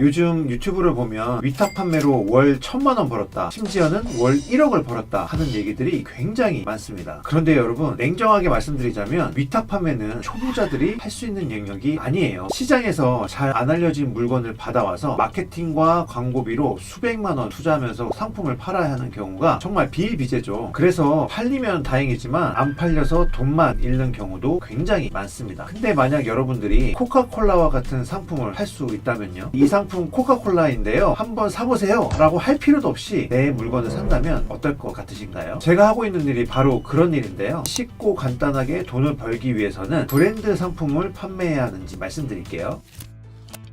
요즘 유튜브를 보면 위탁 판매로 월 1000만원 벌었다, 심지어는 월 1억을 벌었다 하는 얘기들이 굉장히 많습니다. 그런데 여러분, 냉정하게 말씀드리자면 위탁 판매는 초보자들이 할 수 있는 영역이 아니에요. 시장에서 잘 안 알려진 물건을 받아와서 마케팅과 광고비로 수백만원 투자하면서 상품을 팔아야 하는 경우가 정말 비일비재죠. 그래서 팔리면 다행이지만 안 팔려서 돈만 잃는 경우도 굉장히 많습니다. 근데 만약 여러분들이 코카콜라와 같은 상품을 할 수 있다면요, 이 상품 코카콜라인데요, 한번 사보세요 라고 할 필요도 없이 내 물건을 산다면 어떨 것 같으신가요? 제가 하고 있는 일이 바로 그런 일인데요, 쉽고 간단하게 돈을 벌기 위해서는 브랜드 상품을 판매해야 하는지 말씀드릴게요.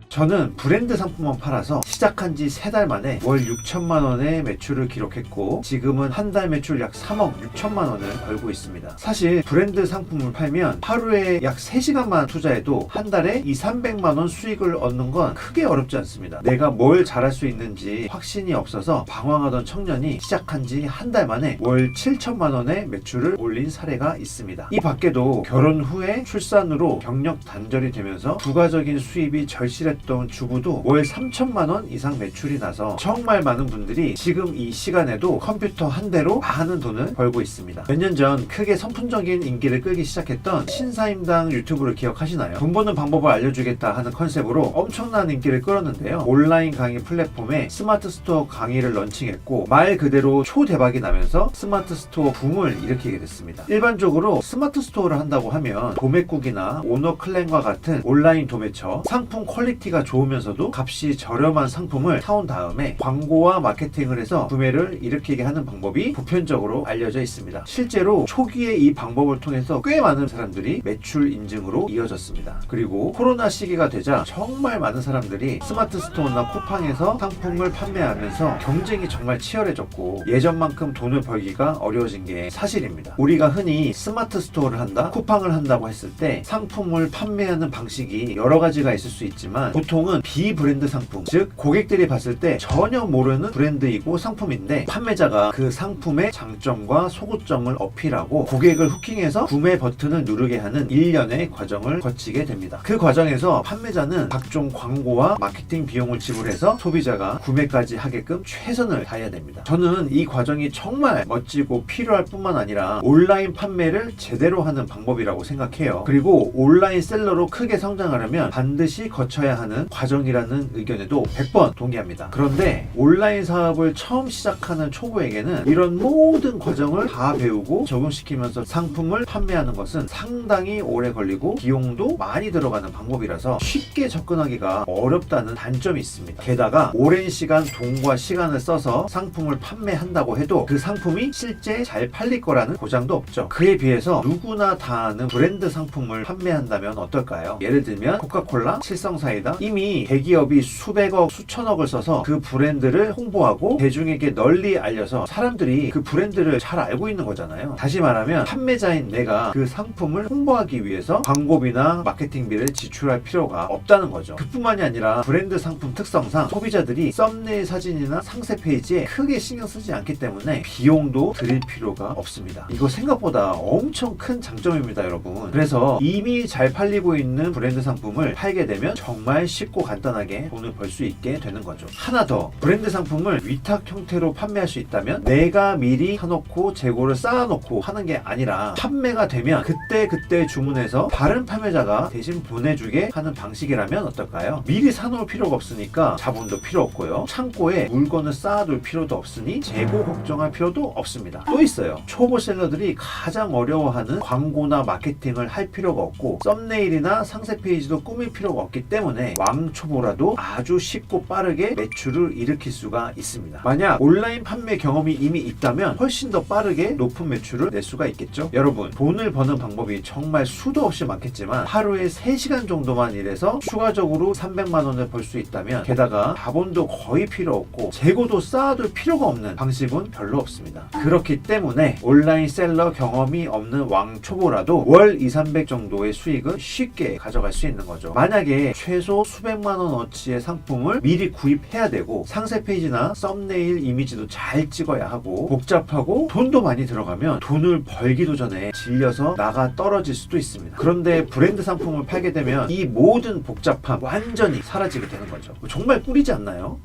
저는 브랜드 상품만 팔아서 시작한 지 3달 만에 월 6천만 원의 매출을 기록했고, 지금은 한 달 매출 약 3억 6천만 원을 벌고 있습니다. 사실 브랜드 상품을 팔면 하루에 약 3시간만 투자해도 한 달에 200~300만 원 수익을 얻는 건 크게 어렵지 않습니다. 내가 뭘 잘할 수 있는지 확신이 없어서 방황하던 청년이 시작한 지 한 달 만에 월 7천만 원의 매출을 올린 사례가 있습니다. 이 밖에도 결혼 후에 출산으로 경력 단절이 되면서 부가적인 수입이 절실했던 주부도 월 3천만 원 이상 매출이 나서 정말 많은 분들이 지금 이 시간에도 컴퓨터 한 대로 많은 돈을 벌고 있습니다. 몇 년 전 크게 선풍적인 인기를 끌기 시작했던 신사임당 유튜브를 기억하시나요? 돈 버는 방법을 알려주겠다 하는 컨셉으로 엄청난 인기를 끌었는데요. 온라인 강의 플랫폼에 스마트 스토어 강의를 런칭했고, 말 그대로 초대박이 나면서 스마트 스토어 붐을 일으키게 됐습니다. 일반적으로 스마트 스토어를 한다고 하면 도매국이나 오너클랜과 같은 온라인 도매처, 상품 퀄리티가 좋으면서도 값이 저렴한 상품을 사온 다음에 광고와 마케팅을 해서 구매를 일으키게 하는 방법이 보편적으로 알려져 있습니다. 실제로 초기에 이 방법을 통해서 꽤 많은 사람들이 매출 인증으로 이어졌습니다. 그리고 코로나 시기가 되자 정말 많은 사람들이 스마트 스토어나 쿠팡에서 상품을 판매하면서 경쟁이 정말 치열해졌고, 예전만큼 돈을 벌기가 어려워진 게 사실입니다. 우리가 흔히 스마트 스토어를 한다, 쿠팡을 한다고 했을 때 상품을 판매하는 방식이 여러 가지가 있을 수 있지만, 보통은 비브랜드 상품, 즉 고객들이 봤을 때 전혀 모르는 브랜드이고 상품인데 판매자가 그 상품의 장점과 소구점을 어필하고 고객을 후킹해서 구매 버튼을 누르게 하는 일련의 과정을 거치게 됩니다. 그 과정에서 판매자는 각종 광고와 마케팅 비용을 지불해서 소비자가 구매까지 하게끔 최선을 다해야 됩니다. 저는 이 과정이 정말 멋지고 필요할 뿐만 아니라 온라인 판매를 제대로 하는 방법이라고 생각해요. 그리고 온라인 셀러로 크게 성장하려면 반드시 거쳐야 하는 과정이라는 의견에도 100번 동의합니다. 그런데 온라인 사업을 처음 시작하는 초보에게는 이런 모든 과정을 다 배우고 적용시키면서 상품을 판매하는 것은 상당히 오래 걸리고 비용도 많이 들어가는 방법이라서 쉽게 접근하기가 어렵다는 단점이 있습니다. 게다가 오랜 시간 돈과 시간을 써서 상품을 판매한다고 해도 그 상품이 실제 잘 팔릴 거라는 보장도 없죠. 그에 비해서 누구나 다 아는 브랜드 상품을 판매한다면 어떨까요? 예를 들면 코카콜라, 칠성사이다, 이미 대기업이 수백억, 수천억을 써서 그 브랜드를 홍보하고 대중에게 널리 알려서 사람들이 그 브랜드를 잘 알고 있는 거잖아요. 다시 말하면 판매자인 내가 그 상품을 홍보하기 위해서 광고비나 마케팅비를 지출할 필요가 없다는 거죠. 그뿐만이 아니라 브랜드 상품 특성상 소비자들이 썸네일 사진이나 상세 페이지에 크게 신경 쓰지 않기 때문에 비용도 들일 필요가 없습니다. 이거 생각보다 엄청 큰 장점입니다, 여러분. 그래서 이미 잘 팔리고 있는 브랜드 상품을 팔게 되면 정말 쉽고 간단하게 돈을 벌 수 있게 되는 거죠. 하나 더, 브랜드 상품을 위탁 형태로 판매할 수 있다면 내가 미리 사놓고 재고를 쌓아놓고 하는 게 아니라 판매가 되면 그때 주문해서 다른 판매자가 대신 보내주게 하는 방식이라면 어떨까요? 미리 사놓을 필요가 없으니까 자본도 필요 없고요, 창고에 물건을 쌓아둘 필요도 없으니 재고 걱정할 필요도 없습니다. 또 있어요. 초보 셀러들이 가장 어려워하는 광고나 마케팅을 할 필요가 없고, 썸네일이나 상세 페이지도 꾸밀 필요가 없기 때문에 왕초보라도 아주 쉽고 빠르게 매출을 일으킬 수가 있습니다. 만약 온라인 판매 경험이 이미 있다면 훨씬 더 빠르게 높은 매출을 낼 수가 있겠죠. 여러분, 돈을 버는 방법이 정말 수도 없이 많겠지만 하루에 3시간 정도만 일해서 추가적으로 300만 원을 벌 수 있다면, 게다가 자본도 거의 필요 없고 재고도 쌓아둘 필요가 없는 방식은 별로 없습니다. 그렇기 때문에 온라인 셀러 경험이 없는 왕초보라도 월 200~300 정도의 수익은 쉽게 가져갈 수 있는 거죠. 만약에 최소 수백만 원어치의 상품을 미리 구입해야 되고 상세 페이지나 썸네일 이미지도 잘 찍어야 하고 복잡하고 돈도 많이 들어가면 돈을 벌기도 전에 질려서 나가 떨어질 수도 있습니다. 그런데 브랜드 상품을 팔게 되면 이 모든 복잡함 완전히 사라지게 되는 거죠. 정말 꿀이지 않나요?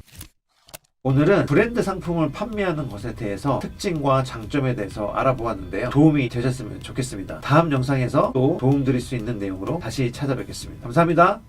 오늘은 브랜드 상품을 판매하는 것에 대해서 특징과 장점에 대해서 알아보았는데요. 도움이 되셨으면 좋겠습니다. 다음 영상에서 또 도움드릴 수 있는 내용으로 다시 찾아뵙겠습니다. 감사합니다.